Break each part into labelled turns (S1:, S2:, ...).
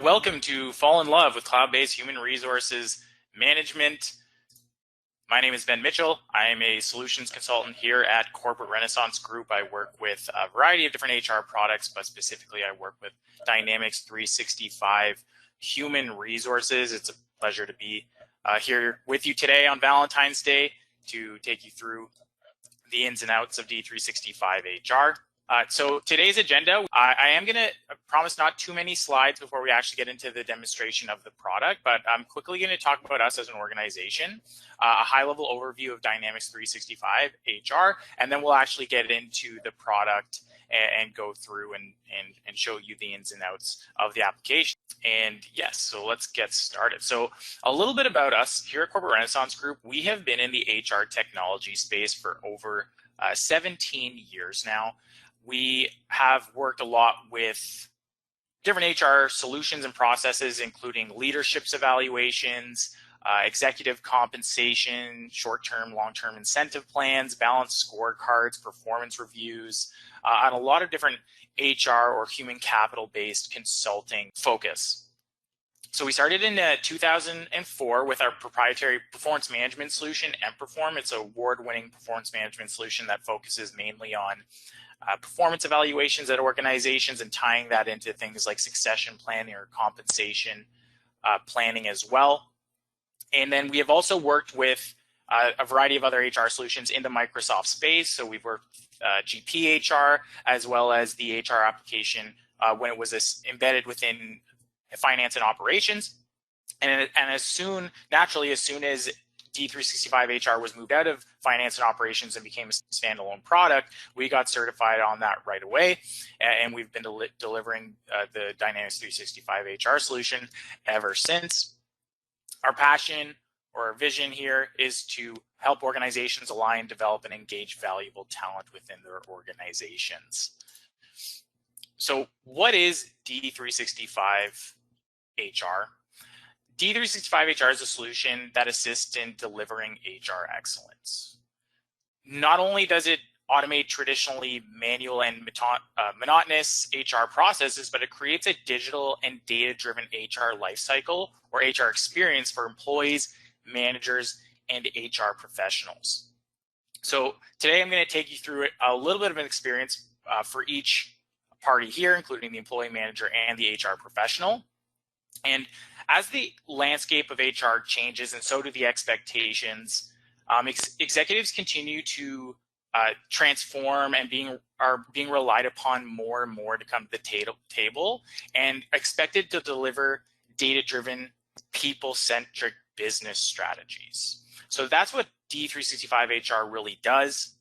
S1: Welcome to Fall in Love with Cloud-Based Human Resources Management. My name is Ben Mitchell. I am a solutions consultant here at Corporate Renaissance Group. I work with a variety of different HR products, but specifically I work with Dynamics 365 Human Resources. It's a pleasure to be here with you today on Valentine's Day to take you through the ins and outs of D365HR. So today's agenda, I am going to promise not too many slides before we actually get into the demonstration of the product, but I'm quickly going to talk about us as an organization, a high-level overview of Dynamics 365 HR, and then we'll actually get into the product and go through and show you the ins and outs of the application. And yes, so let's get started. So a little bit about us here at Corporate Renaissance Group. We have been in the HR technology space for over 17 years now. We have worked a lot with different HR solutions and processes, including leadership's evaluations, executive compensation, short-term, long-term incentive plans, balanced scorecards, performance reviews, and a lot of different HR or human capital-based consulting focus. So we started in 2004 with our proprietary performance management solution, Perform. It's an award-winning performance management solution that focuses mainly on performance evaluations at organizations and tying that into things like succession planning or compensation planning as well. And then we have also worked with a variety of other HR solutions in the Microsoft space. So we've worked with GPHR as well as the HR application when it was embedded within finance and operations. And naturally, as soon as D365HR was moved out of finance and operations and became a standalone product, we got certified on that right away. And we've been delivering the Dynamics 365 HR solution ever since. Our passion or our vision here is to help organizations align, develop, and engage valuable talent within their organizations. So what is D365HR? D365HR is a solution that assists in delivering HR excellence. Not only does it automate traditionally manual and monotonous HR processes, but it creates a digital and data-driven HR lifecycle or HR experience for employees, managers, and HR professionals. So today I'm going to take you through a little bit of an experience for each party here, including the employee, manager, and the HR professional. And as the landscape of HR changes, and so do the expectations, executives continue to transform and are being relied upon more and more to come to the table and expected to deliver data-driven, people-centric business strategies. So that's what D365HR really does.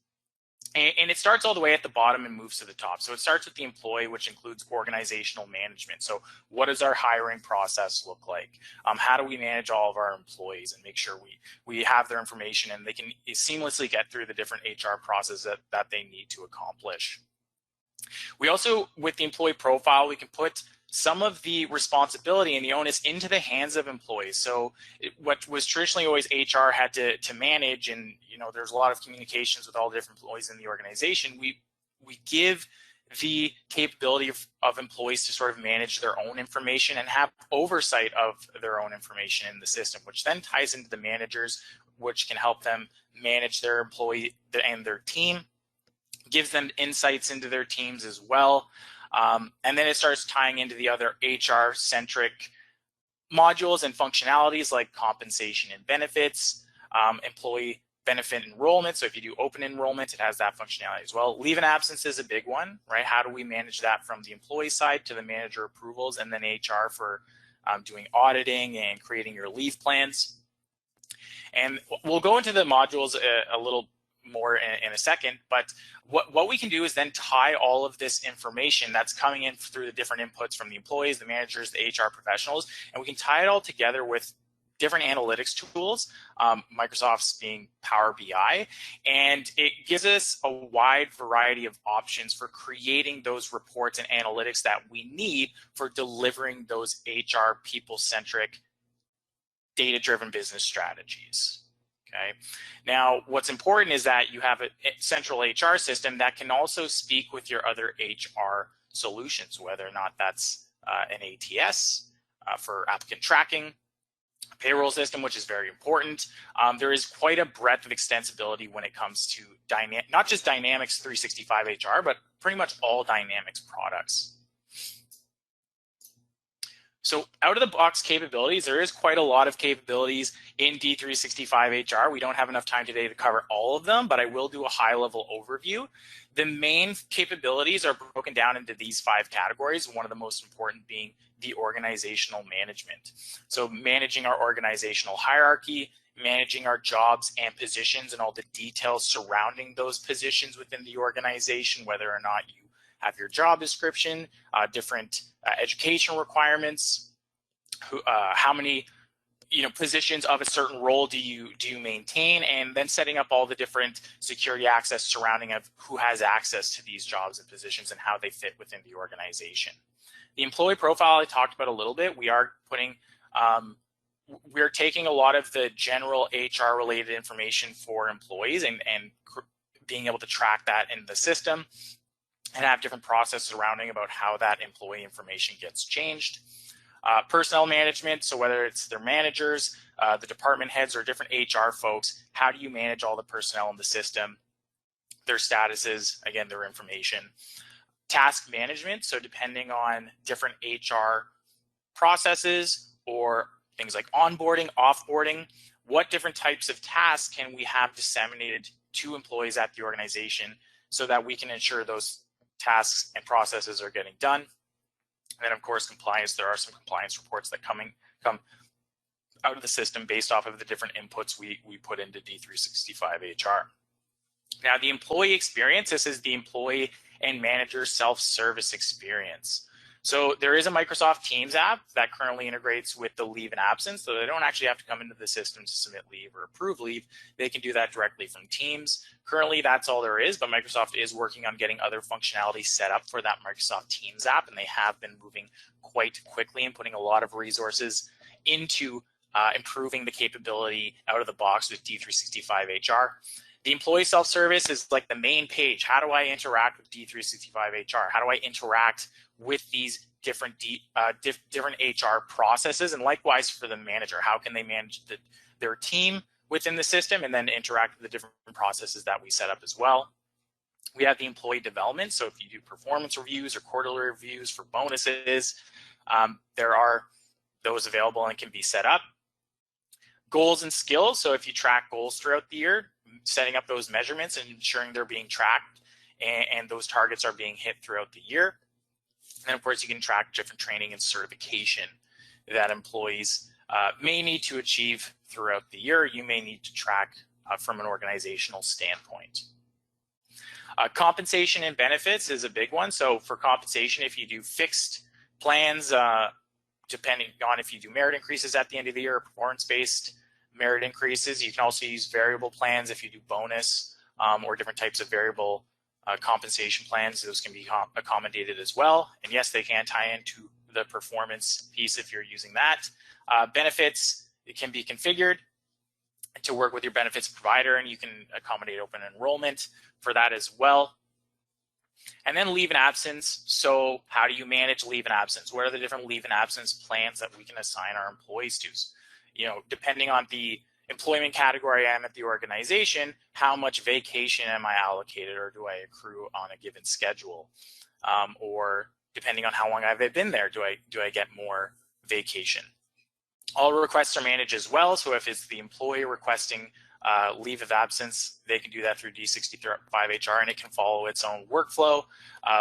S1: And it starts all the way at the bottom and moves to the top. So it starts with the employee, which includes organizational management. So what does our hiring process look like? How do we manage all of our employees and make sure we have their information and they can seamlessly get through the different HR processes that they need to accomplish? We also, with the employee profile, we can put some of the responsibility and the onus into the hands of employees. So what was traditionally always HR had to manage, and there's a lot of communications with all the different employees in the organization, we give the capability of employees to sort of manage their own information and have oversight of their own information in the system, which then ties into the managers, which can help them manage their employee and their team, gives them insights into their teams as well. And then it starts tying into the other HR-centric modules and functionalities like compensation and benefits, employee benefit enrollment. So if you do open enrollment, it has that functionality as well. Leave and absence is a big one, right? How do we manage that from the employee side to the manager approvals, and then HR for doing auditing and creating your leave plans. And we'll go into the modules a little more in a second, but what we can do is then tie all of this information that's coming in through the different inputs from the employees, the managers, the HR professionals, and we can tie it all together with different analytics tools, Microsoft's being Power BI, and it gives us a wide variety of options for creating those reports and analytics that we need for delivering those HR people-centric, data-driven business strategies. Okay. Now, what's important is that you have a central HR system that can also speak with your other HR solutions, whether or not that's an ATS, for applicant tracking, payroll system, which is very important. There is quite a breadth of extensibility when it comes to not just Dynamics 365 HR, but pretty much all Dynamics products. So out of the box capabilities, there is quite a lot of capabilities in D365 HR. We don't have enough time today to cover all of them, but I will do a high level overview. The main capabilities are broken down into these 5 categories, one of the most important being the organizational management. So managing our organizational hierarchy, managing our jobs and positions and all the details surrounding those positions within the organization, whether or not you have your job description, different education requirements, how many positions of a certain role do you maintain, and then setting up all the different security access surrounding of who has access to these jobs and positions and how they fit within the organization. The employee profile I talked about a little bit. We are putting we're taking a lot of the general HR related information for employees and being able to track that in the system and have different processes surrounding about how that employee information gets changed. Personnel management, so whether it's their managers, the department heads, or different HR folks, how do you manage all the personnel in the system, their statuses, again, their information. Task management, so depending on different HR processes or things like onboarding, offboarding, what different types of tasks can we have disseminated to employees at the organization so that we can ensure those tasks and processes are getting done. And then of course, compliance, there are some compliance reports that come out of the system based off of the different inputs we put into D365HR. Now the employee experience, this is the employee and manager self-service experience. So there is a Microsoft Teams app that currently integrates with the leave and absence, so they don't actually have to come into the system to submit leave or approve leave. They can do that directly from Teams. Currently, that's all there is, but Microsoft is working on getting other functionality set up for that Microsoft Teams app, and they have been moving quite quickly and putting a lot of resources into improving the capability out of the box with D365HR. The employee self-service is like the main page. How do I interact with D365HR? How do I interact with these different different HR processes? And likewise for the manager, how can they manage their team within the system and then interact with the different processes that we set up as well? We have the employee development. So if you do performance reviews or quarterly reviews for bonuses, there are those available and can be set up. Goals and skills. So if you track goals throughout the year, setting up those measurements and ensuring they're being tracked and those targets are being hit throughout the year. And of course, you can track different training and certification that employees may need to achieve throughout the year. You may need to track from an organizational standpoint. Compensation and benefits is a big one. So for compensation, if you do fixed plans, depending on if you do merit increases at the end of the year or performance-based merit increases, you can also use variable plans if you do bonus or different types of variable compensation plans. Those can be accommodated as well. And yes, they can tie into the performance piece if you're using that. Benefits, it can be configured to work with your benefits provider, and you can accommodate open enrollment for that as well. And then leave and absence. So how do you manage leave and absence? What are the different leave and absence plans that we can assign our employees to? Depending on the employment category I am at the organization, how much vacation am I allocated or do I accrue on a given schedule? Or depending on how long I've been there, do I get more vacation? All requests are managed as well. So if it's the employee requesting leave of absence, they can do that through D365HR and it can follow its own workflow.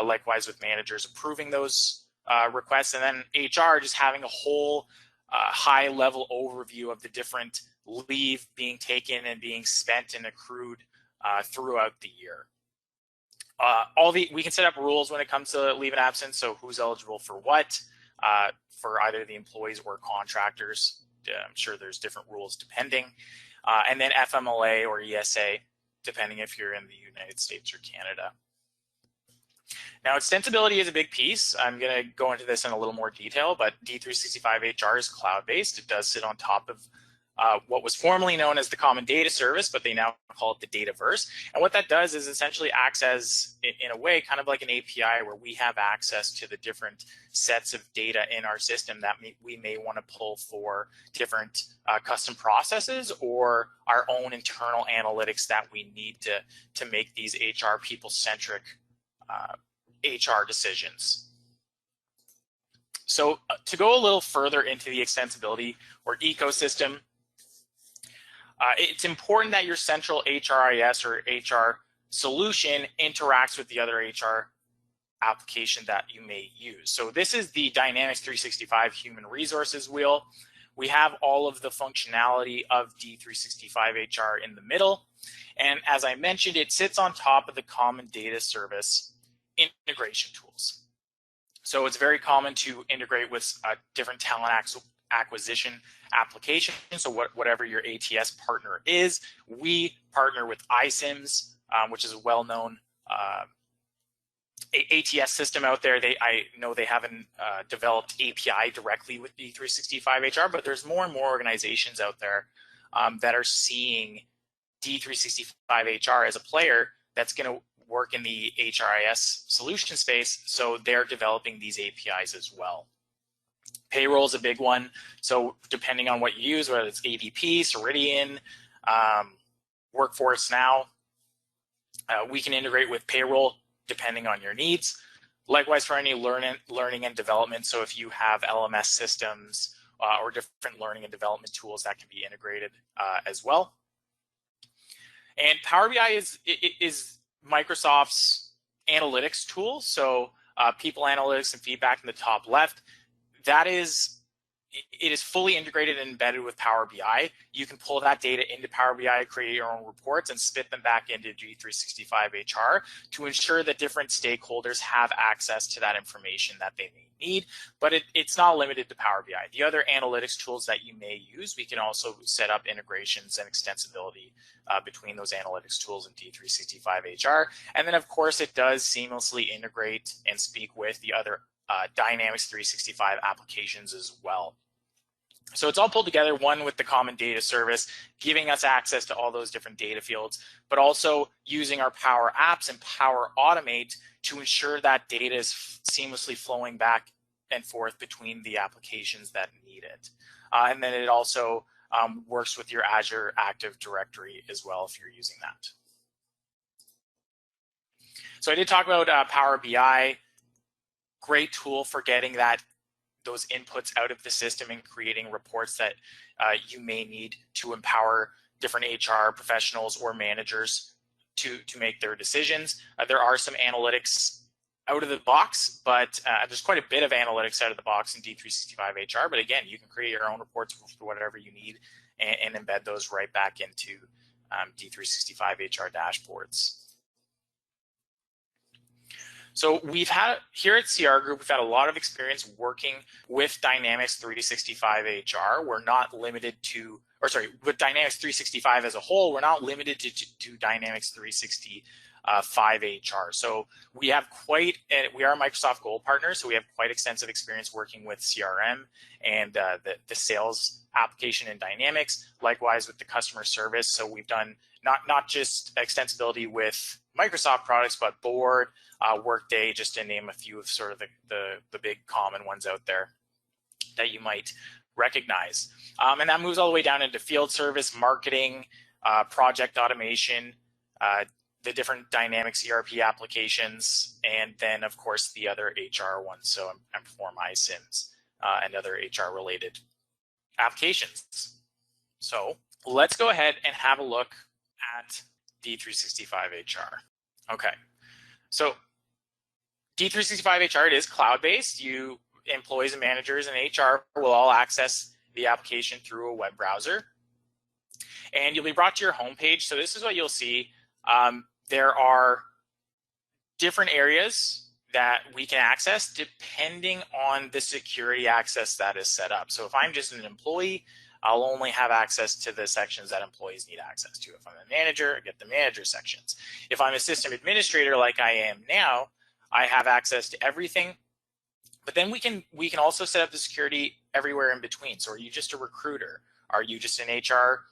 S1: Likewise with managers approving those requests, and then HR just having a whole high level overview of the different leave being taken and being spent and accrued throughout the year. We can set up rules when it comes to leave and absence, so who's eligible for what, for either the employees or contractors. I'm sure there's different rules depending. And then FMLA or ESA, depending if you're in the United States or Canada. Now, extensibility is a big piece. I'm going to go into this in a little more detail, but D365HR is cloud-based. It does sit on top of what was formerly known as the Common Data Service, but they now call it the Dataverse. And what that does is essentially acts as, in a way, kind of like an API where we have access to the different sets of data in our system that we may want to pull for different custom processes or our own internal analytics that we need to make these HR people-centric HR decisions. So to go a little further into the extensibility or ecosystem, it's important that your central HRIS or HR solution interacts with the other HR application that you may use. So this is the Dynamics 365 Human Resources wheel. We have all of the functionality of D365HR in the middle. And as I mentioned, it sits on top of the Common Data Service integration tools. So it's very common to integrate with different talent acquisition applications. So whatever your ATS partner is, we partner with iCIMS, which is a well-known ATS system out there. I know they haven't developed API directly with D365HR, but there's more and more organizations out there that are seeing D365HR as a player that's going to work in the HRIS solution space. So they're developing these APIs as well. Payroll is a big one. So depending on what you use, whether it's ADP, Ceridian, Workforce Now, we can integrate with payroll depending on your needs. Likewise for any learning and development. So if you have LMS systems or different learning and development tools, that can be integrated as well. And Power BI is Microsoft's analytics tool. So people analytics and feedback in the top left. It is fully integrated and embedded with Power BI. You can pull that data into Power BI, create your own reports, and spit them back into D365HR to ensure that different stakeholders have access to that information that they may need. But it's not limited to Power BI. The other analytics tools that you may use, we can also set up integrations and extensibility between those analytics tools in D365HR. And then, of course, it does seamlessly integrate and speak with the other Dynamics 365 applications as well. So it's all pulled together, one with the Common Data Service, giving us access to all those different data fields, but also using our Power Apps and Power Automate to ensure that data is seamlessly flowing back and forth between the applications that need it. And then it also works with your Azure Active Directory as well if you're using that. So I did talk about Power BI. Great tool for getting those inputs out of the system and creating reports that you may need to empower different HR professionals or managers to make their decisions. There are some analytics out of the box, but there's quite a bit of analytics out of the box in D365HR. But again, you can create your own reports for whatever you need and embed those right back into D365HR dashboards. So we've had, here at CR Group, we've had a lot of experience working with Dynamics 365 HR. We're not limited to, with Dynamics 365 as a whole, we're not limited to Dynamics 365 HR. So we are Microsoft Gold partners, so we have quite extensive experience working with CRM and the sales application in Dynamics, likewise with the customer service. So we've done not just extensibility with Microsoft products, but Board, Workday, just to name a few of sort of the big common ones out there that you might recognize. And that moves all the way down into field service, marketing, project automation, the different Dynamics ERP applications, and then of course the other HR ones. So Perform, iCIMS, and other HR related applications. So let's go ahead and have a look at D365HR. Okay, so D365HR, it is cloud-based. Employees and managers and HR will all access the application through a web browser. And you'll be brought to your home page. So this is what you'll see. There are different areas that we can access depending on the security access that is set up. So if I'm just an employee, I'll only have access to the sections that employees need access to. If I'm a manager, I get the manager sections. If I'm a system administrator like I am now, I have access to everything. But then we can also set up the security everywhere in between. So are you just a recruiter? Are you just an HR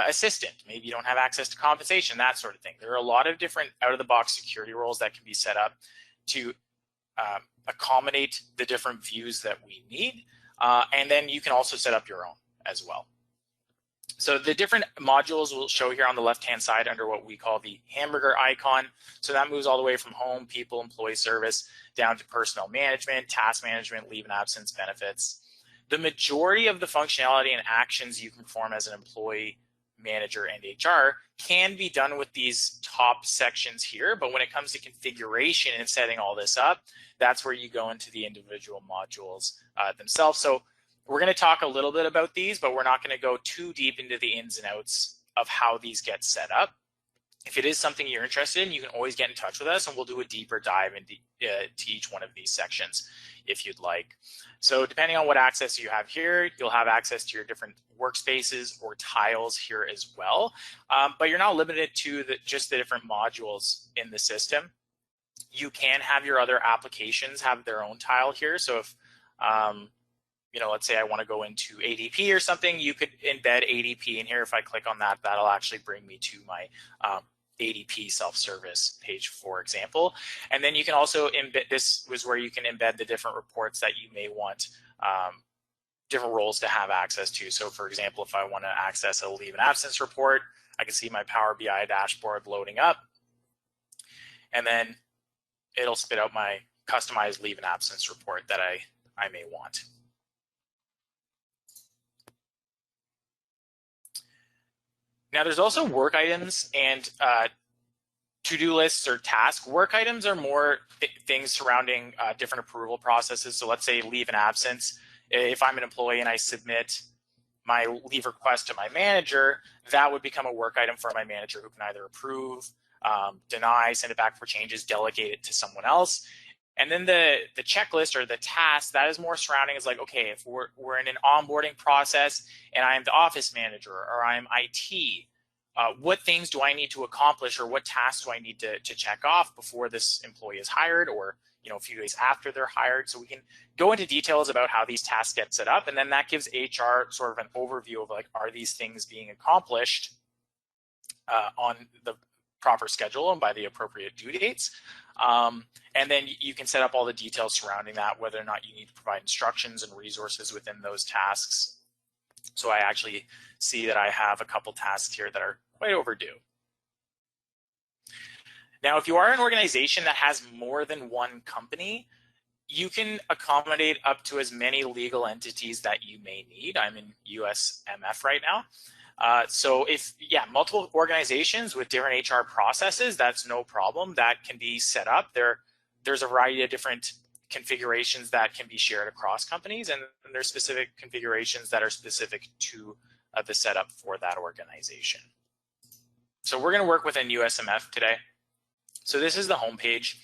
S1: assistant? Maybe you don't have access to compensation, that sort of thing. There are a lot of different out-of-the-box security roles that can be set up to accommodate the different views that we need. And then you can also set up your own as well. So the different modules will show here on the left-hand side under what we call the hamburger icon. So that moves all the way from home, people, employee service, down to personnel management, task management, leave and absence, benefits. The majority of the functionality and actions you can perform as an employee, manager, and HR can be done with these top sections here. But when it comes to configuration and setting all this up, that's where you go into the individual modules themselves. So we're going to talk a little bit about these, but we're not going to go too deep into the ins and outs of how these get set up. If it is something you're interested in, you can always get in touch with us and we'll do a deeper dive into to each one of these sections if you'd like. So depending on what access you have here, you'll have access to your different workspaces or tiles here as well. But you're not limited to just the different modules in the system. You can have your other applications have their own tile here. So if you know, let's say I want to go into ADP or something, you could embed ADP in here. If I click on that, that'll actually bring me to my ADP self-service page, for example. And then you can also embed, this was where you can embed the different reports that you may want different roles to have access to. So for example, if I want to access a leave and absence report, I can see my Power BI dashboard loading up. And then it'll spit out my customized leave and absence report that I may want. Now there's also work items and to-do lists or tasks. Work items are more things surrounding different approval processes. So let's say leave and absence. If I'm an employee and I submit my leave request to my manager, that would become a work item for my manager who can either approve, deny, send it back for changes, delegate it to someone else. And then the checklist or the task, that is more surrounding is like, okay, if we're in an onboarding process and I'm the office manager or I'm IT, what things do I need to accomplish or what tasks do I need to check off before this employee is hired or, you know, a few days after they're hired? So we can go into details about how these tasks get set up. And then that gives HR sort of an overview of like, are these things being accomplished on the proper schedule and by the appropriate due dates. And then you can set up all the details surrounding that, whether or not you need to provide instructions and resources within those tasks. So I actually see that I have a couple tasks here that are quite overdue. Now, if you are an organization that has more than one company, you can accommodate up to as many legal entities that you may need. I'm in USMF right now. So if, multiple organizations with different HR processes, that's no problem. That can be set up. There's a variety of different configurations that can be shared across companies, and there's specific configurations that are specific to the setup for that organization. So we're going to work within USMF today. So this is the home page.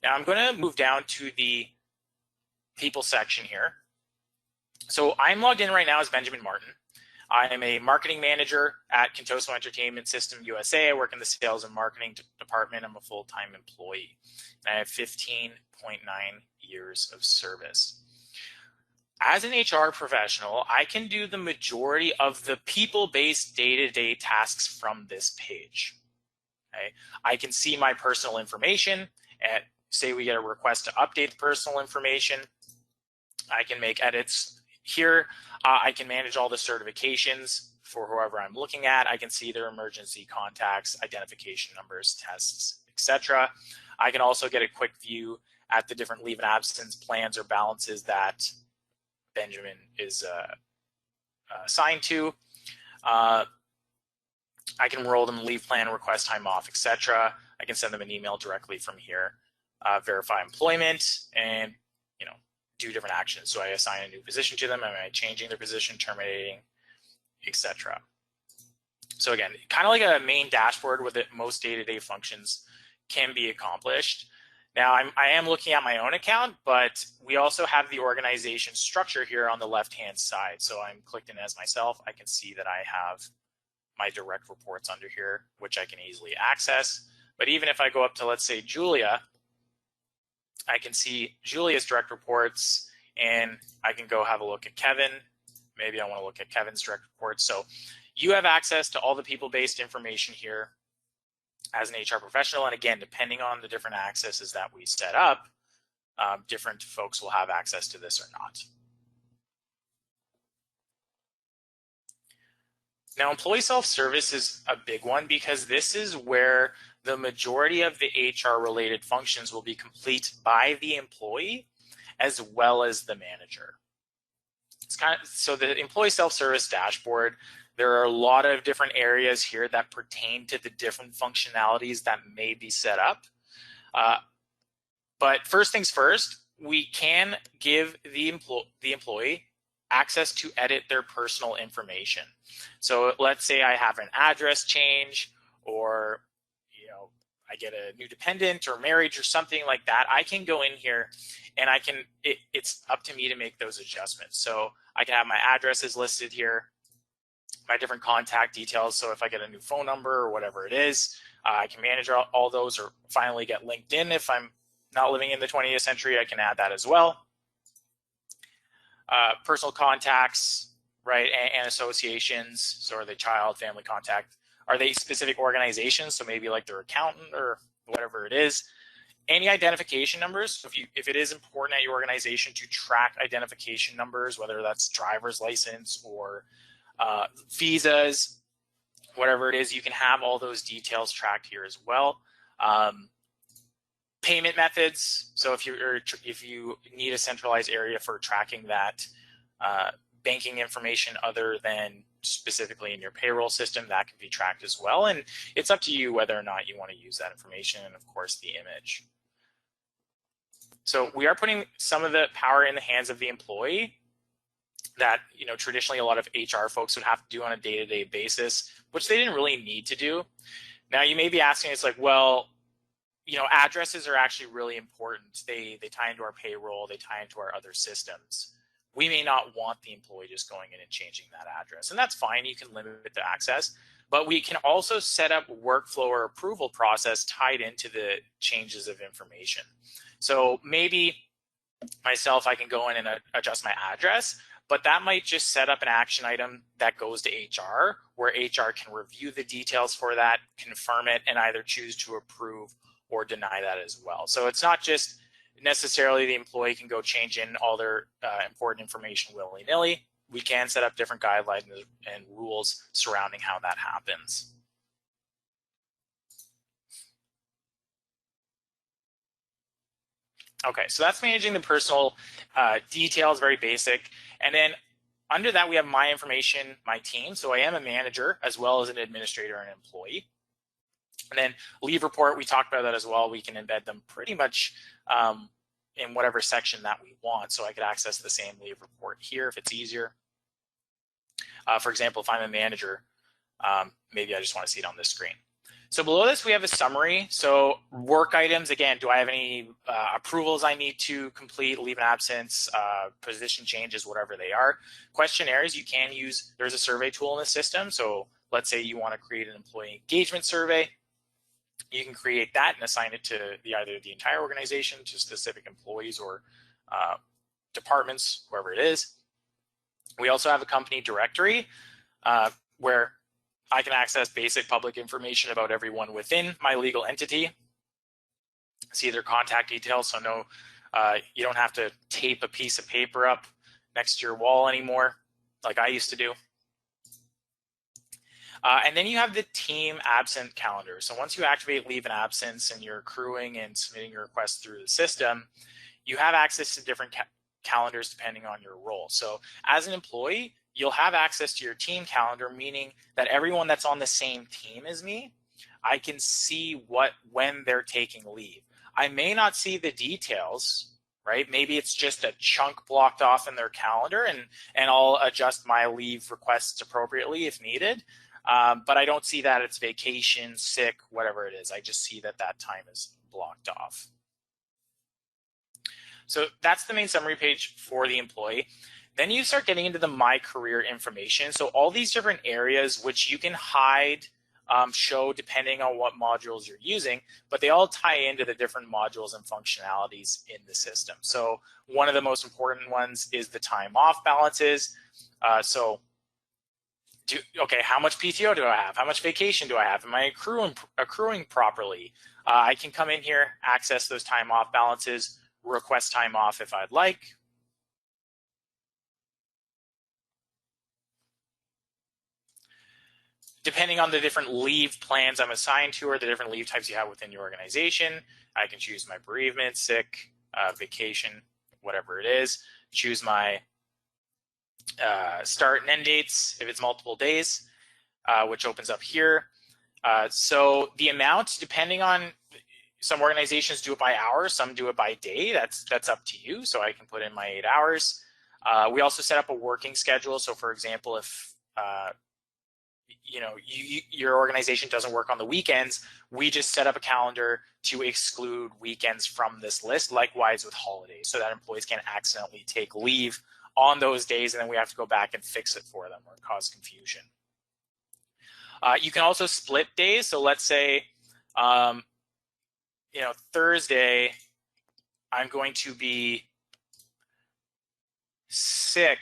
S1: Now I'm going to move down to the people section here. So I'm logged in right now as Benjamin Martin. I am a marketing manager at Contoso Entertainment System USA. I work in the sales and marketing department. I'm a full-time employee. And I have 15.9 years of service. As an HR professional, I can do the majority of the people-based day-to-day tasks from this page. Okay? I can see my personal information. Say we get a request to update the personal information. I can make edits here. I can manage all the certifications for whoever I'm looking at. I can see their emergency contacts, identification numbers, tests, etc. I can also get a quick view at the different leave and absence plans or balances that Benjamin is assigned to. I can enroll them in leave plan, request time off, etc. I can send them an email directly from here, verify employment, and do different actions. So I assign a new position to them. Am I changing their position, terminating, etc. So again, kind of like a main dashboard where most day-to-day functions can be accomplished. Now I am looking at my own account, but we also have the organization structure here on the left-hand side. So I'm clicked in as myself. I can see that I have my direct reports under here, which I can easily access. But even if I go up to, let's say, Julia, I can see Julia's direct reports, and I can go have a look at Kevin, maybe I want to look at Kevin's direct reports. So you have access to all the people-based information here as an HR professional. And again, depending on the different accesses that we set up, different folks will have access to this or not. Now, employee self-service is a big one because this is where the majority of the HR related functions will be complete by the employee as well as the manager. It's so the employee self-service dashboard, there are a lot of different areas here that pertain to the different functionalities that may be set up. But first things first, we can give the employee access to edit their personal information. So let's say I have an address change, or I get a new dependent or marriage or something like that. I can go in here and it's up to me to make those adjustments. So I can have my addresses listed here, my different contact details. So if I get a new phone number or whatever it is, I can manage all those, or finally get LinkedIn. If I'm not living in the 20th century, I can add that as well. Personal contacts, right, and associations. So are they child, family contact? Are they specific organizations? So maybe like their accountant or whatever it is. Any identification numbers. So if it is important at your organization to track identification numbers, whether that's driver's license or visas, whatever it is, you can have all those details tracked here as well. Payment methods. So if you need a centralized area for tracking that banking information other than specifically in your payroll system, that can be tracked as well. And it's up to you whether or not you want to use that information, and of course the image. So we are putting some of the power in the hands of the employee that traditionally a lot of HR folks would have to do on a day-to-day basis, which they didn't really need to do. Now you may be asking, it's like, well, addresses are actually really important. They tie into our payroll, they tie into our other systems. We may not want the employee just going in and changing that address, and that's fine. You can limit the access, but we can also set up workflow or approval process tied into the changes of information. So maybe myself, I can go in and adjust my address, but that might just set up an action item that goes to HR, where HR can review the details for that, confirm it, and either choose to approve or deny that as well. So it's not just necessarily the employee can go change in all their important information willy-nilly. We can set up different guidelines and rules surrounding how that happens. Okay, so that's managing the personal details, very basic. And then under that, we have my information, my team. So I am a manager as well as an administrator and employee. And then leave report, we talked about that as well. We can embed them pretty much in whatever section that we want. So I could access the same leave report here if it's easier. For example, if I'm a manager, maybe I just want to see it on this screen. So below this, we have a summary. So work items, again, do I have any approvals I need to complete, leave an absence, position changes, whatever they are. Questionnaires, you can use, there's a survey tool in the system. So let's say you want to create an employee engagement survey. You can create that and assign it to either the entire organization, to specific employees or departments, whoever it is. We also have a company directory where I can access basic public information about everyone within my legal entity. See their contact details, so no, you don't have to tape a piece of paper up next to your wall anymore, like I used to do. And then you have the team absent calendar. So once you activate leave and absence and you're accruing and submitting your request through the system, you have access to different calendars depending on your role. So as an employee, you'll have access to your team calendar, meaning that everyone that's on the same team as me, I can see when they're taking leave. I may not see the details, right? Maybe it's just a chunk blocked off in their calendar, and I'll adjust my leave requests appropriately if needed. But I don't see that it's vacation, sick, whatever it is. I just see that time is blocked off. So that's the main summary page for the employee. Then you start getting into the My Career information. So all these different areas which you can hide show depending on what modules you're using, but they all tie into the different modules and functionalities in the system. So one of the most important ones is the time off balances. Okay, how much PTO do I have? How much vacation do I have? Am I accruing properly? I can come in here, access those time off balances, request time off if I'd like. Depending on the different leave plans I'm assigned to or the different leave types you have within your organization, I can choose my bereavement, sick, vacation, whatever it is. Choose my start and end dates if it's multiple days, which opens up here. So the amount, depending on, some organizations do it by hour, some do it by day. That's up to you. So I can put in my 8 hours. We also set up a working schedule. So for example, if your organization doesn't work on the weekends, we just set up a calendar to exclude weekends from this list. Likewise with holidays, so that employees can't accidentally take leave on those days and then we have to go back and fix it for them or cause confusion. You can also split days. So let's say, Thursday, I'm going to be sick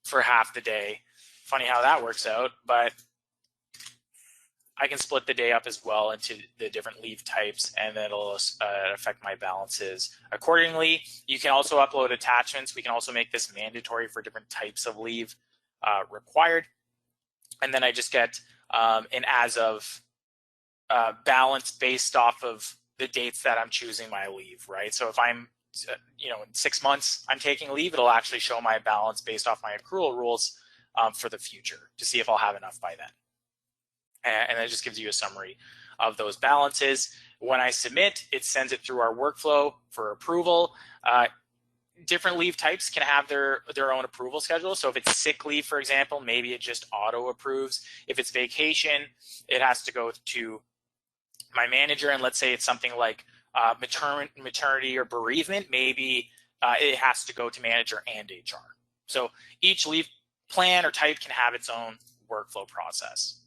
S1: for half the day. Funny how that works out, but I can split the day up as well into the different leave types, and then it'll affect my balances accordingly. You can also upload attachments. We can also make this mandatory for different types of leave required. And then I just get an as of balance based off of the dates that I'm choosing my leave, right? So if I'm, in 6 months I'm taking leave, it'll actually show my balance based off my accrual rules for the future to see if I'll have enough by then. And that just gives you a summary of those balances. When I submit, it sends it through our workflow for approval. Different leave types can have their own approval schedule. So if it's sick leave, for example, maybe it just auto approves. If it's vacation, it has to go to my manager. And let's say it's something like maternity or bereavement, maybe it has to go to manager and HR. So each leave plan or type can have its own workflow process.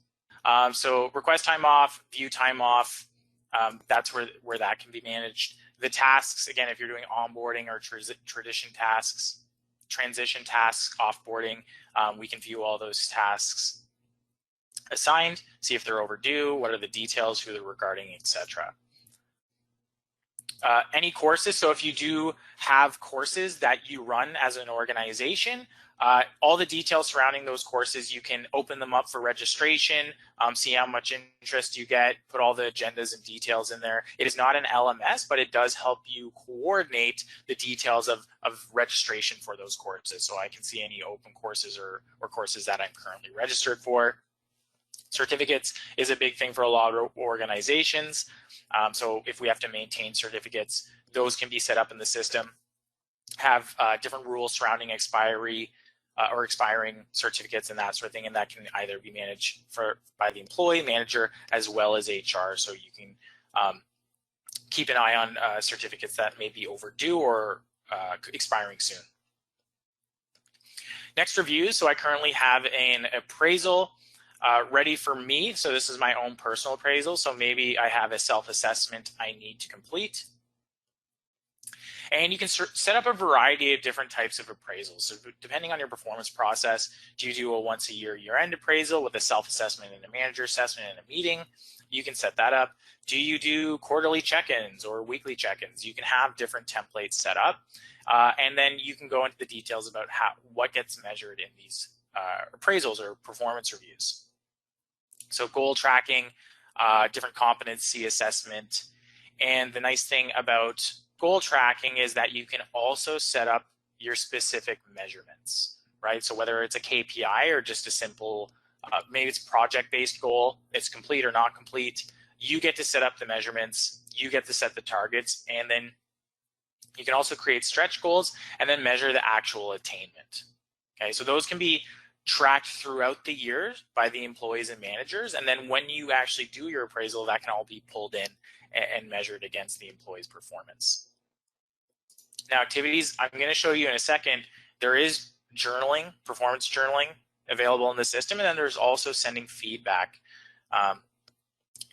S1: So request time off, view time off, that's where that can be managed. The tasks, again, if you're doing onboarding or transition tasks, offboarding, we can view all those tasks assigned, see if they're overdue, what are the details, who they're regarding, etc. Any courses, so if you do have courses that you run as an organization, all the details surrounding those courses, you can open them up for registration, see how much interest you get, put all the agendas and details in there. It is not an LMS, but it does help you coordinate the details of registration for those courses. So I can see any open courses or courses that I'm currently registered for. Certificates is a big thing for a lot of organizations. So if we have to maintain certificates, those can be set up in the system, have different rules surrounding expiry or expiring certificates and that sort of thing, and that can either be managed by the employee, manager, as well as HR. So you can keep an eye on certificates that may be overdue or expiring soon. Next, reviews. So I currently have an appraisal ready for me. So this is my own personal appraisal. So maybe I have a self-assessment I need to complete. And you can set up a variety of different types of appraisals. So depending on your performance process, do you do a once a year year-end appraisal with a self-assessment and a manager assessment and a meeting? You can set that up. Do you do quarterly check-ins or weekly check-ins? You can have different templates set up. And then you can go into the details about what gets measured in these appraisals or performance reviews. So goal tracking, different competency assessment. And the nice thing about goal tracking is that you can also set up your specific measurements, right? So whether it's a KPI or just a simple, maybe it's a project-based goal, it's complete or not complete, you get to set up the measurements, you get to set the targets, and then you can also create stretch goals and then measure the actual attainment. Okay, so those can be tracked throughout the year by the employees and managers, and then when you actually do your appraisal, that can all be pulled in and measured against the employee's performance. Now, activities, I'm going to show you in a second, there is journaling, performance journaling available in the system. And then there's also sending feedback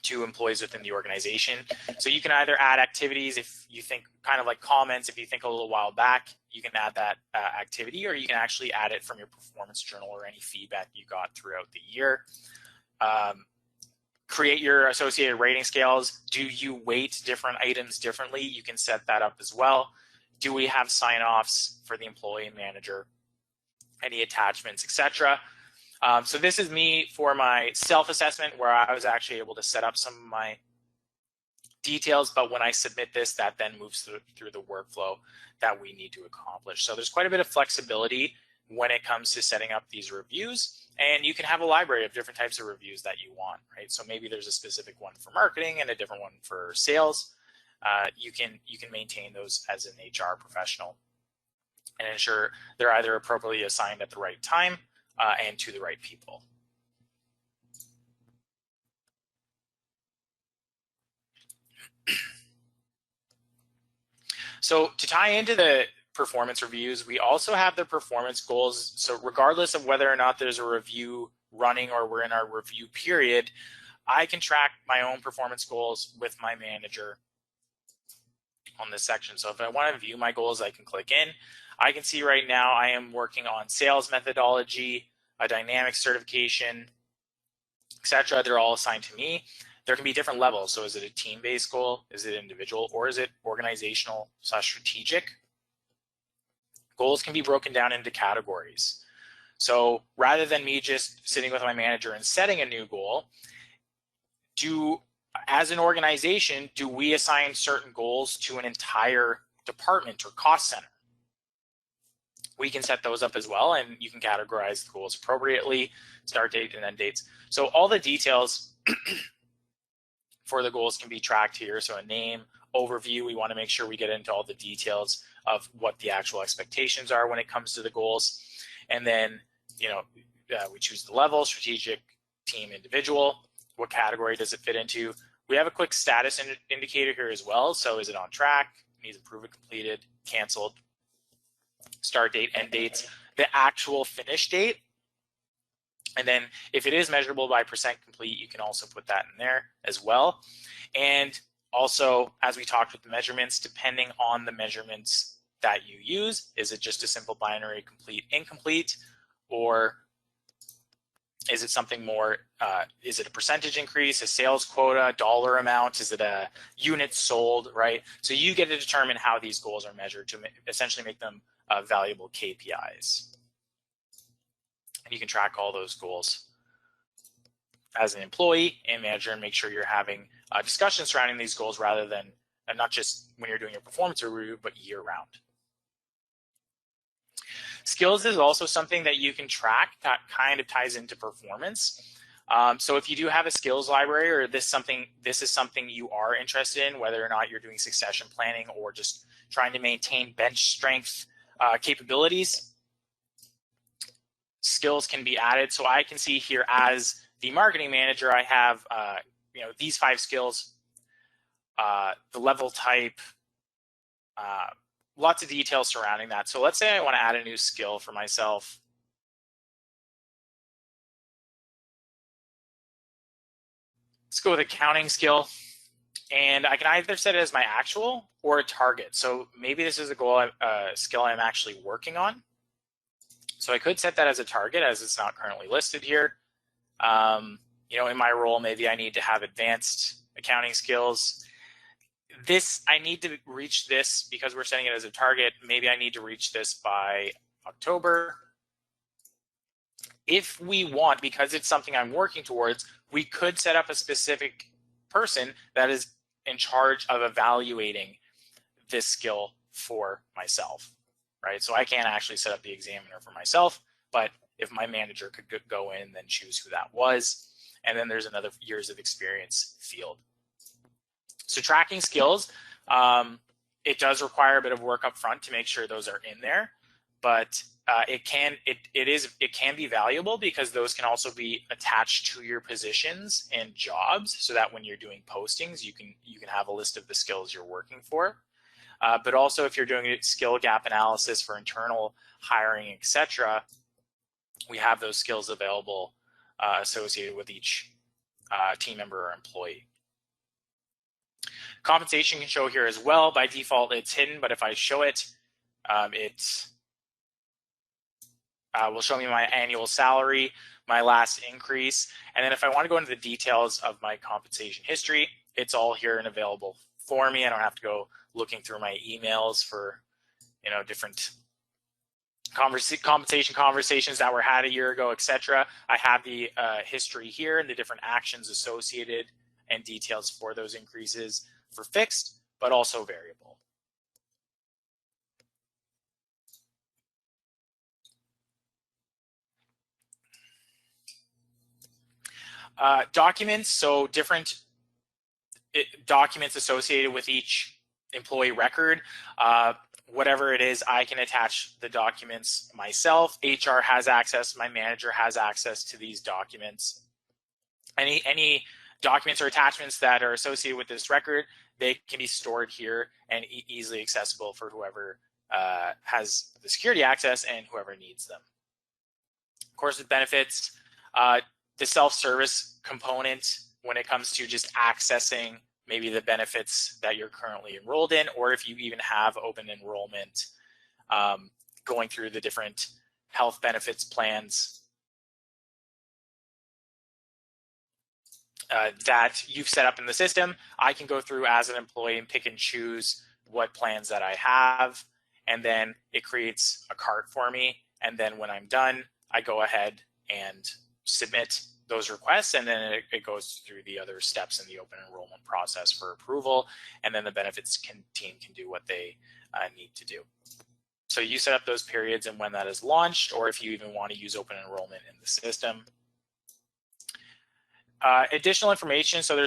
S1: to employees within the organization. So you can either add activities if you think, kind of like comments, if you think a little while back, you can add that activity, or you can actually add it from your performance journal or any feedback you got throughout the year. Create your associated rating scales. Do you weight different items differently? You can set that up as well. Do we have sign-offs for the employee and manager? Any attachments, etc. So this is me for my self-assessment, where I was actually able to set up some of my details, but when I submit this, that then moves through the workflow that we need to accomplish. So there's quite a bit of flexibility when it comes to setting up these reviews, and you can have a library of different types of reviews that you want, right? So maybe there's a specific one for marketing and a different one for sales. You can maintain those as an HR professional and ensure they're either appropriately assigned at the right time and to the right people. So to tie into the performance reviews, we also have the performance goals. So regardless of whether or not there's a review running or we're in our review period, I can track my own performance goals with my manager on this section. So if I want to view my goals, I can click in. I can see right now I am working on sales methodology, a dynamic certification, etc. They're all assigned to me. There can be different levels. So is it a team-based goal? Is it individual? Or is it organizational/strategic? Goals can be broken down into categories. So rather than me just sitting with my manager and setting a new goal, as an organization, do we assign certain goals to an entire department or cost center? We can set those up as well, and you can categorize the goals appropriately, start date and end dates. So all the details for the goals can be tracked here. So a name, overview, we want to make sure we get into all the details of what the actual expectations are when it comes to the goals. And then, we choose the level, strategic, team, individual. What category does it fit into? We have a quick status indicator here as well. So is it on track? Needs improvement, completed, canceled, start date, end dates, the actual finish date. And then if it is measurable by percent complete, you can also put that in there as well. And also, as we talked with the measurements, depending on the measurements that you use, is it just a simple binary complete, incomplete, or is it something more, is it a percentage increase, a sales quota, dollar amount, is it a unit sold, right? So you get to determine how these goals are measured to essentially make them valuable KPIs. And you can track all those goals as an employee and manager and make sure you're having discussions surrounding these goals rather than not just when you're doing your performance review, but year round. Skills is also something that you can track that kind of ties into performance. So if you do have a skills library, or this is something you are interested in, whether or not you're doing succession planning or just trying to maintain bench strength capabilities, skills can be added. So I can see here as the marketing manager, I have these 5 skills, the level type, lots of details surrounding that. So let's say I want to add a new skill for myself. Let's go with accounting skill. And I can either set it as my actual or a target. So maybe this is a skill I'm actually working on. So I could set that as a target, as it's not currently listed here. In my role, maybe I need to have advanced accounting skills. I need to reach this because we're setting it as a target. Maybe I need to reach this by October. If we want, because it's something I'm working towards, we could set up a specific person that is in charge of evaluating this skill for myself, right? So I can't actually set up the examiner for myself, but if my manager could go in and then choose who that was, and then there's another years of experience field. So tracking skills, it does require a bit of work up front to make sure those are in there, but it can be valuable because those can also be attached to your positions and jobs, so that when you're doing postings, you can have a list of the skills you're working for. But also if you're doing skill gap analysis for internal hiring, etc., we have those skills available associated with each team member or employee. Compensation can show here as well. By default, it's hidden, but if I show it, it will show me my annual salary, my last increase, and then if I want to go into the details of my compensation history, it's all here and available for me. I don't have to go looking through my emails for, you know, different compensation conversations that were had a year ago, etc. I have the history here and the different actions associated and details for those increases for fixed, but also variable. Documents, so different documents associated with each employee record. Whatever it is, I can attach the documents myself. HR has access, my manager has access to these documents. Any documents or attachments that are associated with this record, they can be stored here and easily accessible for whoever has the security access and whoever needs them. Of course, with benefits, the self-service component when it comes to just accessing maybe the benefits that you're currently enrolled in, or if you even have open enrollment, going through the different health benefits plans that you've set up in the system. I can go through as an employee and pick and choose what plans that I have, and then it creates a cart for me. And then when I'm done, I go ahead and submit those requests, and then it goes through the other steps in the open enrollment process for approval, and then the benefits team can do what they need to do. So you set up those periods and when that is launched, or if you even want to use open enrollment in the system. Additional information, so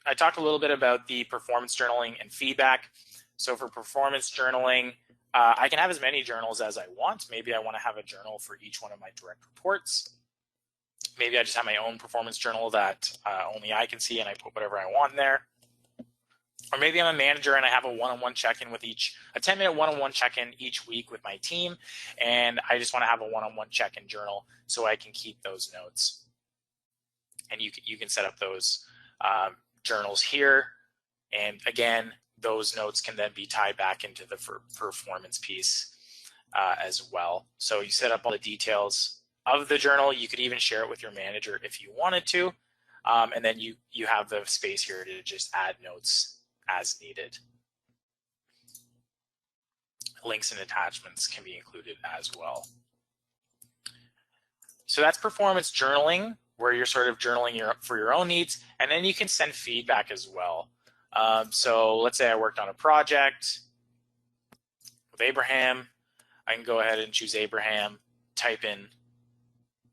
S1: I talked a little bit about the performance journaling and feedback. So for performance journaling, I can have as many journals as I want. Maybe I want to have a journal for each one of my direct reports. Maybe I just have my own performance journal that only I can see, and I put whatever I want in there. Or maybe I'm a manager and I have a one-on-one check-in with a 10-minute one-on-one check-in each week with my team, and I just want to have a one-on-one check-in journal so I can keep those notes. And you can set up those journals here, and again, those notes can then be tied back into the performance piece as well. So you set up all the details of the journal. You could even share it with your manager if you wanted to, and then you have the space here to just add notes as needed. Links and attachments can be included as well. So that's performance journaling, where you're sort of journaling for your own needs, and then you can send feedback as well. So let's say I worked on a project with Abraham. I can go ahead and choose Abraham, type in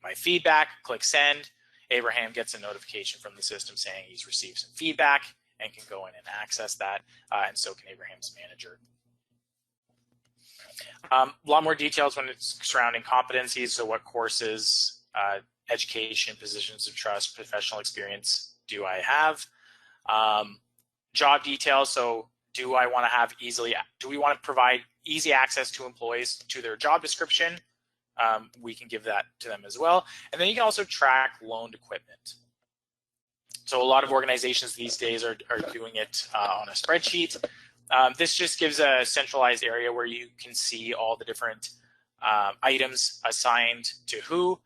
S1: my feedback, click send. Abraham gets a notification from the system saying he's received some feedback and can go in and access that, and so can Abraham's manager. A lot more details when it's surrounding competencies, so what courses, education, positions of trust, professional experience do I have? Job details, so do we want to provide easy access to employees to their job description? We can give that to them as well. And then you can also track loaned equipment. So a lot of organizations these days are doing it on a spreadsheet. This just gives a centralized area where you can see all the different items assigned to who,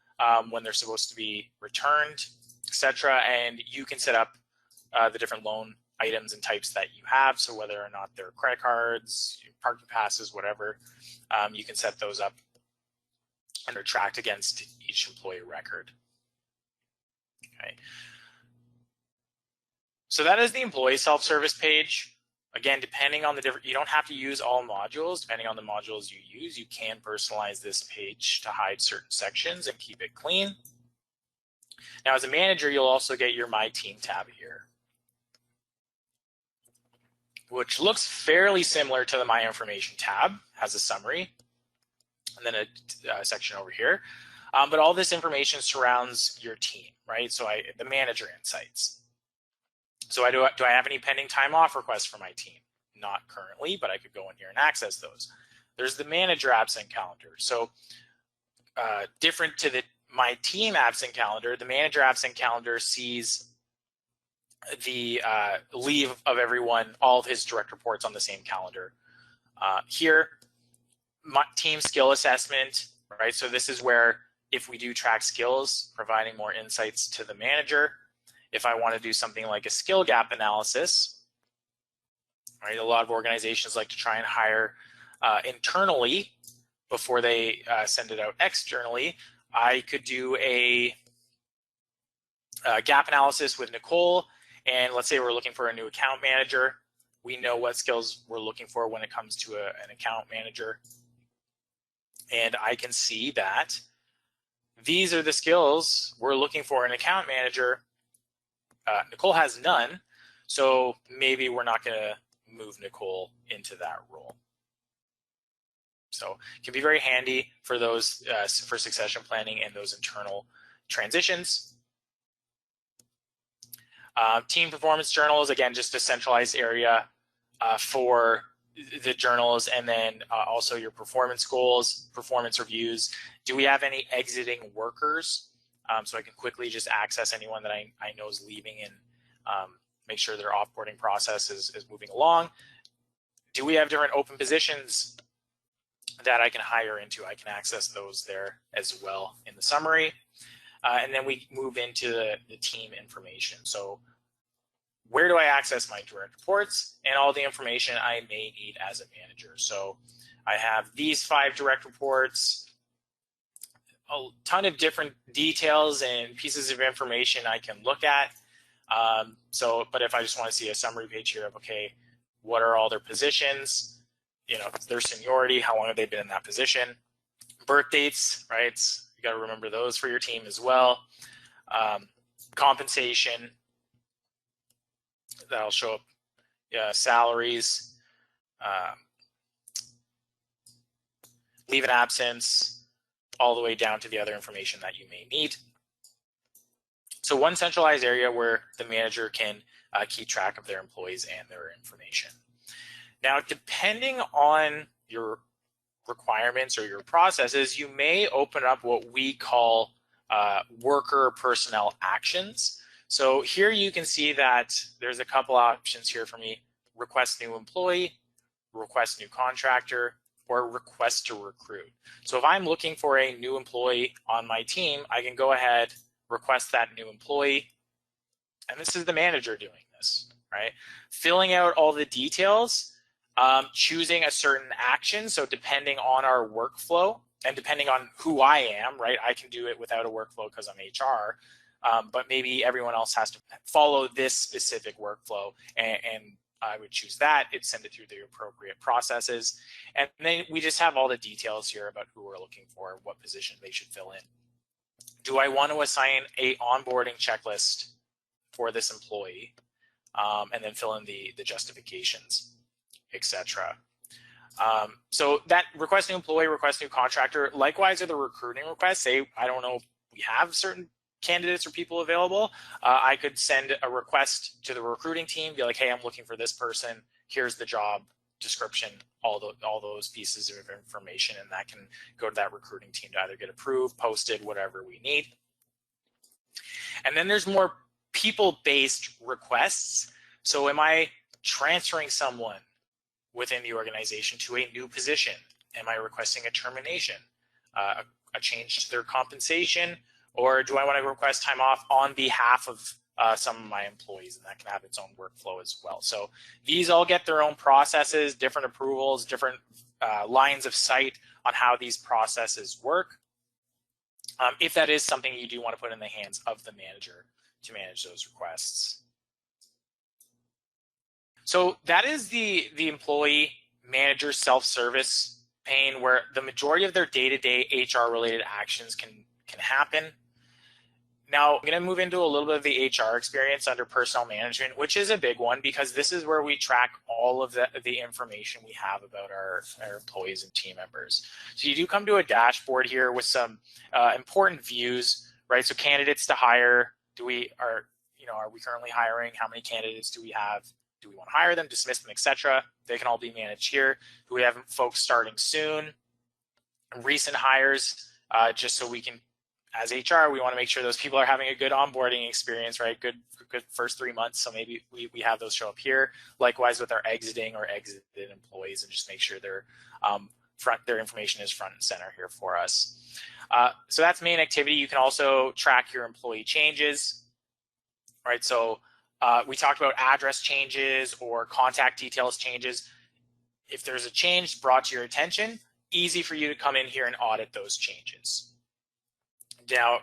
S1: when they're supposed to be returned, etc. And you can set up the different loan items and types that you have. So whether or not they're credit cards, parking passes, whatever, you can set those up and are tracked against each employee record. Okay. So that is the employee self-service page. Again, depending on the different, you don't have to use all modules. Depending on the modules you use, you can personalize this page to hide certain sections and keep it clean. Now, as a manager, you'll also get your My Team tab here, which looks fairly similar to the My Information tab, has a summary, and then a section over here. But all this information surrounds your team, right? So the manager insights. So do I have any pending time off requests for my team? Not currently, but I could go in here and access those. There's the manager absent calendar. So different to my team absent calendar, the manager absent calendar sees the leave of everyone, all of his direct reports on the same calendar. Here, my team skill assessment, right? So this is where if we do track skills, providing more insights to the manager. If I want to do something like a skill gap analysis, right? A lot of organizations like to try and hire internally before they send it out externally. I could do a gap analysis with Nicole, and let's say we're looking for a new account manager. We know what skills we're looking for when it comes to an account manager. And I can see that these are the skills we're looking for in an account manager. Nicole has none, so maybe we're not going to move Nicole into that role. So it can be very handy for those for succession planning and those internal transitions. Team performance journals, again, just a centralized area for the journals, and then also your performance goals, performance reviews. Do we have any exiting workers? So I can quickly just access anyone that I know is leaving and make sure their offboarding process is moving along. Do we have different open positions that I can hire into? I can access those there as well in the summary. And then we move into the team information. So where do I access my direct reports and all the information I may need as a manager? So I have these 5 direct reports, a ton of different details and pieces of information I can look at. But if I just want to see a summary page here of, okay, what are all their positions, you know, their seniority, how long have they been in that position, birth dates, right? You got to remember those for your team as well. Compensation, that'll show up, salaries, leave and absence, all the way down to the other information that you may need. So one centralized area where the manager can keep track of their employees and their information. Now, depending on your requirements or your processes, you may open up what we call worker personnel actions. So here you can see that there's a couple options here for me: request new employee, request new contractor, or request to recruit. So if I'm looking for a new employee on my team, I can go ahead, request that new employee, and this is the manager doing this, right? Filling out all the details, choosing a certain action. So depending on our workflow and depending on who I am, right, I can do it without a workflow because I'm HR, but maybe everyone else has to follow this specific workflow, and I would choose that. It'd send it through the appropriate processes. And then we just have all the details here about who we're looking for, what position they should fill in. Do I want to assign a onboarding checklist for this employee? And then fill in the justifications, etc. So that request new employee, request new contractor, likewise are the recruiting requests. Say, I don't know, we have certain candidates or people available, I could send a request to the recruiting team, be like, hey, I'm looking for this person, here's the job description, all those pieces of information, and that can go to that recruiting team to either get approved, posted, whatever we need. And then there's more people-based requests. So am I transferring someone within the organization to a new position? Am I requesting a termination, a change to their compensation, or do I want to request time off on behalf of some of my employees? And that can have its own workflow as well. So these all get their own processes, different approvals, different lines of sight on how these processes work. If that is something you do want to put in the hands of the manager to manage those requests. So that is the employee manager self-service pane, where the majority of their day-to-day HR related actions can happen. Now, I'm going to move into a little bit of the HR experience under personnel management, which is a big one because this is where we track all of the information we have about our employees and team members. So you do come to a dashboard here with some important views, right? So candidates to hire, are we currently hiring? How many candidates do we have? Do we want to hire them, dismiss them, etc.? They can all be managed here. Do we have folks starting soon? Recent hires, just so we can, as HR, we want to make sure those people are having a good onboarding experience, right? Good first 3 months. So maybe we have those show up here. Likewise with our exiting or exited employees, and just make sure their information is front and center here for us. So that's main activity. You can also track your employee changes, right? So we talked about address changes or contact details changes. If there's a change brought to your attention, easy for you to come in here and audit those changes. Now,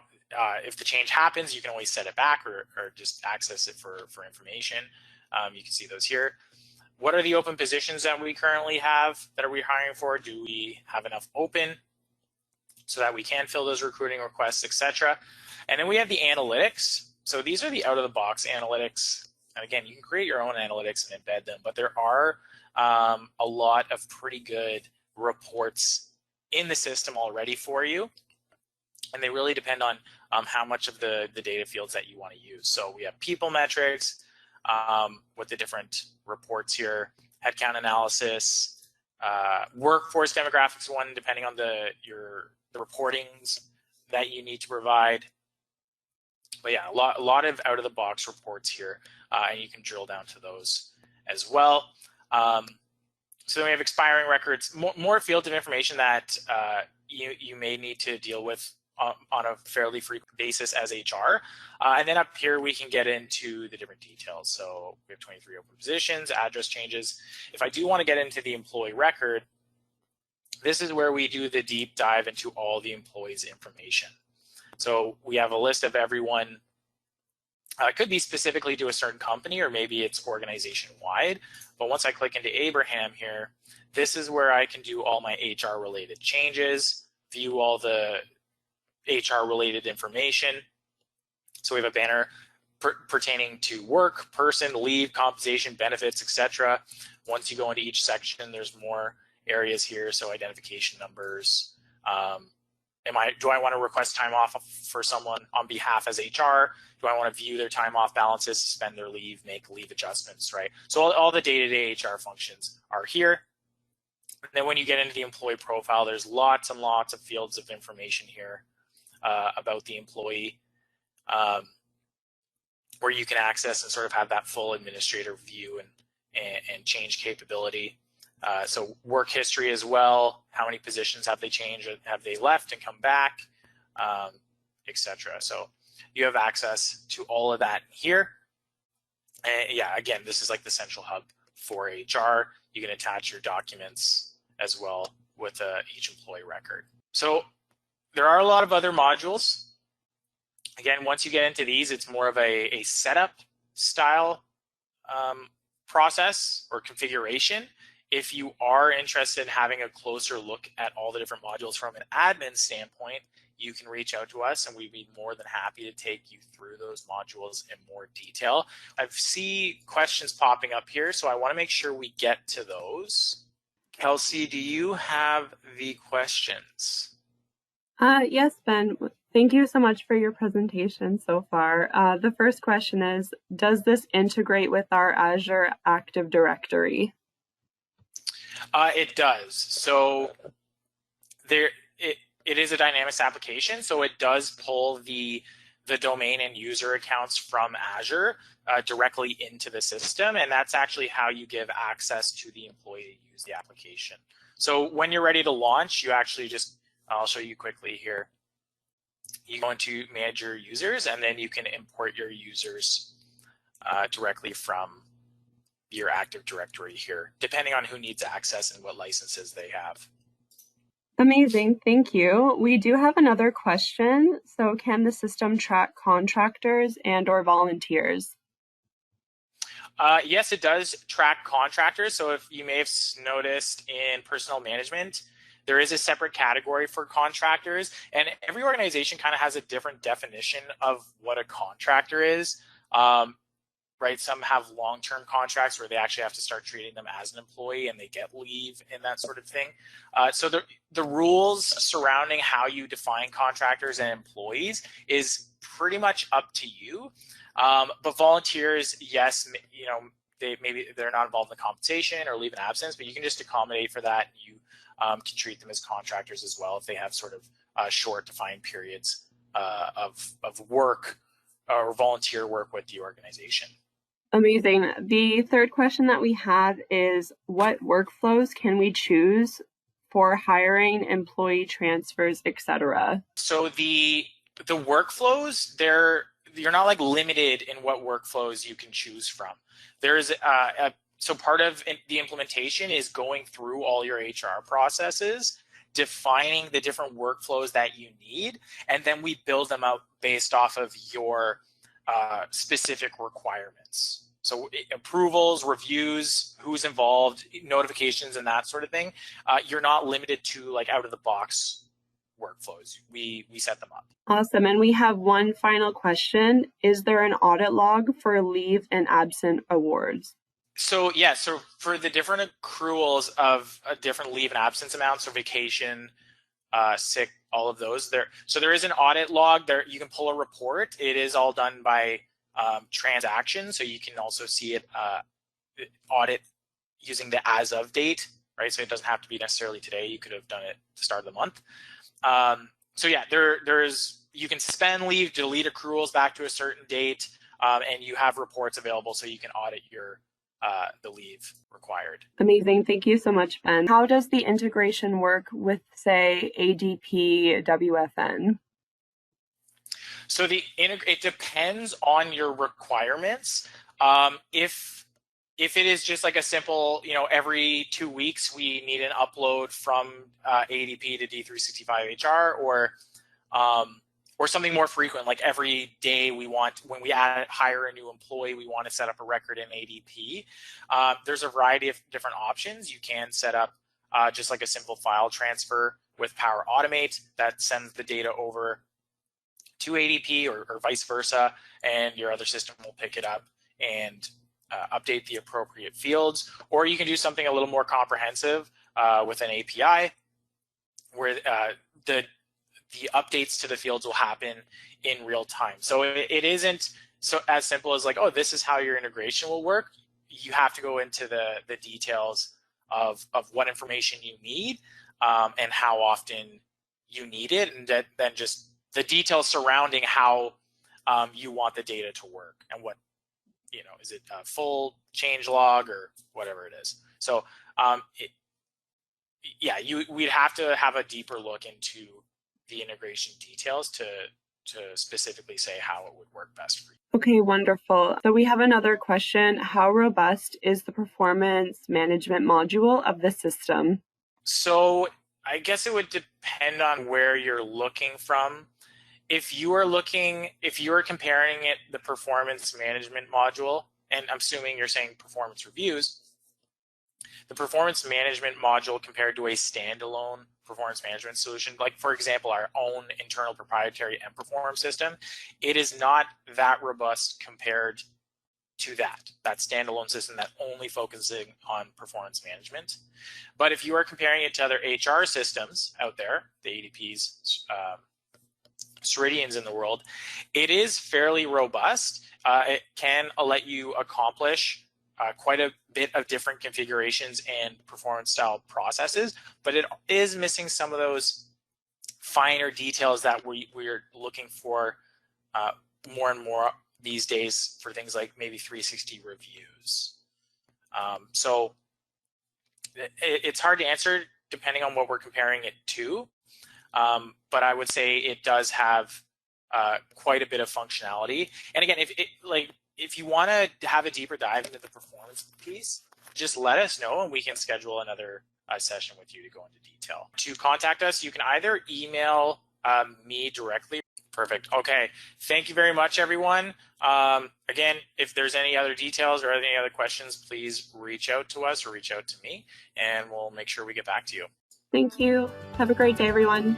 S1: if the change happens, you can always set it back or just access it for information. You can see those here. What are the open positions that we currently have that are we hiring for? Do we have enough open so that we can fill those recruiting requests, etc.? And then we have the analytics. So these are the out-of-the-box analytics. And again, you can create your own analytics and embed them, but there are a lot of pretty good reports in the system already for you. And they really depend on how much of the data fields that you want to use. So we have people metrics with the different reports here, headcount analysis, workforce demographics one, depending on the reportings that you need to provide. But yeah, a lot of out-of-the-box reports here, and you can drill down to those as well. So then we have expiring records, more fields of information that you may need to deal with on a fairly frequent basis as HR. And then up here, we can get into the different details. So we have 23 open positions, address changes. If I do want to get into the employee record, this is where we do the deep dive into all the employees' information. So we have a list of everyone. It could be specifically to a certain company, or maybe it's organization-wide. But once I click into Abraham here, this is where I can do all my HR-related changes, view all the HR-related information. So we have a banner pertaining to work, person, leave, compensation, benefits, etc. Once you go into each section, there's more areas here. So identification numbers. Do I want to request time off for someone on behalf as HR? Do I want to view their time off balances, suspend their leave, make leave adjustments, right? So all the day-to-day HR functions are here. And then when you get into the employee profile, there's lots and lots of fields of information here about the employee, where you can access and sort of have that full administrator view and change capability. So work history as well. How many positions have they changed? Have they left and come back, etc. So you have access to all of that here. And yeah, again, this is like the central hub for HR. You can attach your documents as well with each employee record. So there are a lot of other modules. Again, once you get into these, it's more of a setup style process or configuration. If you are interested in having a closer look at all the different modules from an admin standpoint, you can reach out to us and we'd be more than happy to take you through those modules in more detail. I see questions popping up here, so I want to make sure we get to those. Kelsey, do you have the questions?
S2: Yes, Ben. Thank you so much for your presentation so far. The first question is, does this integrate with our Azure Active Directory?
S1: It does. So it is a Dynamics application, so it does pull the domain and user accounts from Azure directly into the system, and that's actually how you give access to the employee to use the application. So when you're ready to launch, you actually just, I'll show you quickly here. You go into manage your users, and then you can import your users directly from your Active Directory here, depending on who needs access and what licenses they have.
S2: Amazing, thank you. We do have another question. So can the system track contractors and/or volunteers?
S1: Yes, it does track contractors. So if you may have noticed in personnel management, there is a separate category for contractors, and every organization kind of has a different definition of what a contractor is. Right, some have long-term contracts where they actually have to start treating them as an employee and they get leave and that sort of thing. So the rules surrounding how you define contractors and employees is pretty much up to you. But volunteers, yes, you know, maybe they're not involved in the compensation or leave in absence, but you can just accommodate for that. You can treat them as contractors as well if they have sort of short defined periods of work or volunteer work with the organization.
S2: Amazing. The third question that we have is, what workflows can we choose for hiring, employee transfers, etc.?
S1: So the workflows, you're not like limited in what workflows you can choose from. There's so part of the implementation is going through all your HR processes, defining the different workflows that you need, and then we build them out based off of your specific requirements. So approvals, reviews, who's involved, notifications, and that sort of thing. You're not limited to like out of the box workflows. We set them up.
S2: Awesome. And we have one final question. Is there an audit log for leave and absent awards?
S1: So yeah, so for the different accruals of different leave and absence amounts, so vacation, sick, all of those there. So there is an audit log there. You can pull a report. It is all done by transaction. So you can also see it audit using the as of date, right? So it doesn't have to be necessarily today. You could have done it at the start of the month. So yeah, there's you can suspend leave, delete accruals back to a certain date, and you have reports available so you can audit your the leave required.
S2: Amazing. Thank you so much, Ben. How does the integration work with, say, ADP WFN?
S1: So it depends on your requirements. If it is just like a simple, every 2 weeks we need an upload from ADP to D365HR, or something more frequent, like every day when we hire a new employee, we want to set up a record in ADP. There's a variety of different options. You can set up just like a simple file transfer with Power Automate that sends the data over to ADP or vice versa, and your other system will pick it up and update the appropriate fields. Or you can do something a little more comprehensive with an API where the updates to the fields will happen in real time. So it isn't so as simple as like, oh, this is how your integration will work. You have to go into the details of what information you need and how often you need it, and then just the details surrounding how you want the data to work and what, is it a full change log or whatever it is. So we'd have to have a deeper look into the integration details to specifically say how it would work best for you.
S2: Okay, wonderful. So we have another question. How robust is the performance management module of the system?
S1: So I guess it would depend on where you're looking from. If you are comparing the performance management module, and I'm assuming you're saying performance reviews, the performance management module compared to a standalone performance management solution, like for example, our own internal proprietary mPerform system, it is not that robust compared to that standalone system that only focusing on performance management. But if you are comparing it to other HR systems out there, the ADPs, Ceridians in the world, it is fairly robust. It can let you accomplish quite a bit of different configurations and performance style processes, but it is missing some of those finer details that we're looking for more and more these days for things like maybe 360 reviews. So it's hard to answer depending on what we're comparing it to, but I would say it does have quite a bit of functionality. And again, if you want to have a deeper dive into the performance piece, just let us know and we can schedule another session with you to go into detail. To contact us, you can either email me directly. Perfect. Okay. Thank you very much, everyone. Again, if there's any other details or any other questions, please reach out to us or reach out to me, and we'll make sure we get back to you.
S2: Thank you. Have a great day, everyone.